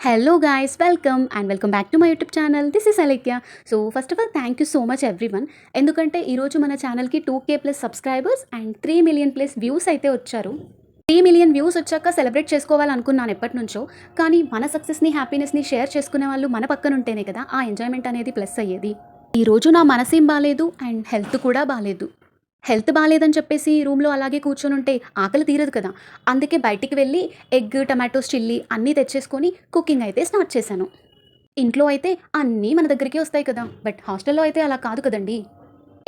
Hello guys, welcome back to my YouTube channel. This is Alekya. So first of all, thank you so much everyone. ఎందుకంటే ఈరోజు మన ఛానల్కి 2K plus subscribers and 3 million plus views అయితే వచ్చారు. 3 million views వచ్చాక celebrate చేసుకోవాలనుకున్నాను ఎప్పటి నుంచో. కానీ మన సక్సెస్ని హ్యాపీనెస్ని షేర్ చేసుకునే వాళ్ళు మన పక్కన ఉంటేనే కదా ఆ ఎంజాయ్మెంట్ అనేది ప్లస్ అయ్యేది. ఈరోజు నా మనసేం బాగాలేదు అండ్ హెల్త్ కూడా బాగాలేదు. హెల్త్ బాగాలేదని చెప్పేసి రూమ్లో అలాగే కూర్చొని ఉంటే ఆకలి తీరదు కదా. అందుకే బయటికి వెళ్ళి ఎగ్, టమాటోస్ చిల్లీ అన్నీ తెచ్చేసుకొని కుకింగ్ అయితే స్టార్ట్ చేశాను. ఇంట్లో అయితే అన్నీ మన దగ్గరికి వస్తాయి కదా, బట్ హాస్టల్లో అయితే అలా కాదు కదండి.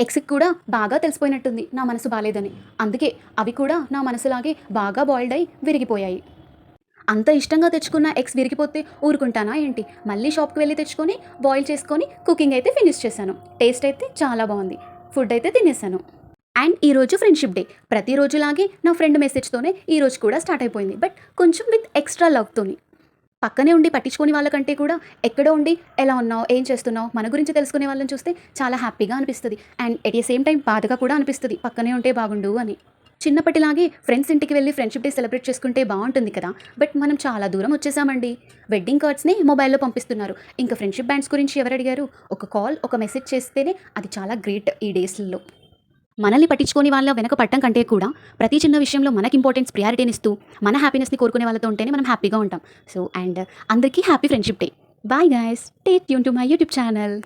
ఎగ్స్కి కూడా బాగా తెలిసిపోయినట్టుంది నా మనసు బాగాలేదని. అందుకే అవి కూడా నా మనసులాగే బాగా బాయిల్డ్ అయి విరిగిపోయాయి. అంత ఇష్టంగా తెచ్చుకున్న ఎగ్స్ విరిగిపోతే ఊరుకుంటానా ఏంటి? మళ్ళీ షాప్కి వెళ్ళి తెచ్చుకొని బాయిల్ చేసుకొని కుకింగ్ అయితే ఫినిష్ చేశాను. టేస్ట్ అయితే చాలా బాగుంది. ఫుడ్ అయితే తినేసాను. అండ్ ఈరోజు ఫ్రెండ్షిప్ డే. ప్రతిరోజులాగే నా ఫ్రెండ్ మెసేజ్తోనే ఈరోజు కూడా స్టార్ట్ అయిపోయింది, బట్ కొంచెం విత్ ఎక్స్ట్రా లవ్తోని. పక్కనే ఉండి పట్టించుకునే వాళ్ళకంటే కూడా ఎక్కడో ఉండి ఎలా ఉన్నావు, ఏం చేస్తున్నావు, మన గురించి తెలుసుకునే వాళ్ళని చూస్తే చాలా హ్యాపీగా అనిపిస్తుంది. And at the same time బాధగా కూడా అనిపిస్తుంది, పక్కనే ఉంటే బాగుండు అని. చిన్నప్పటిలాగే ఫ్రెండ్స్ ఇంటికి వెళ్ళి ఫ్రెండ్షిప్ డే సెలబ్రేట్ చేసుకుంటే బాగుంటుంది కదా, బట్ మనం చాలా దూరం వచ్చేసామండి. వెడ్డింగ్ కార్డ్స్ని మొబైల్లో పంపిస్తున్నారు. ఇంకా ఫ్రెండ్షిప్ బ్యాండ్స్ గురించి ఎవరు అడిగారు? ఒక కాల్, ఒక మెసేజ్ చేస్తేనే అది చాలా గ్రేట్ ఈ డేస్లలో. మనల్ని పట్టించుకొని వాళ్ళ వెనక పట్టం కంటే కూడా ప్రతి చిన్న విషయంలో మనకి ఇంపార్టెన్స్ ప్రయారిటీని ఇస్తూ మన హ్యాపీనెస్ని కోరుకునే వాళ్ళతో ఉంటేనే మనం హ్యాపీగా ఉంటాం. సో అండ్ అందరికీ happy friendship day. Bye guys, stay tune to my YouTube channel.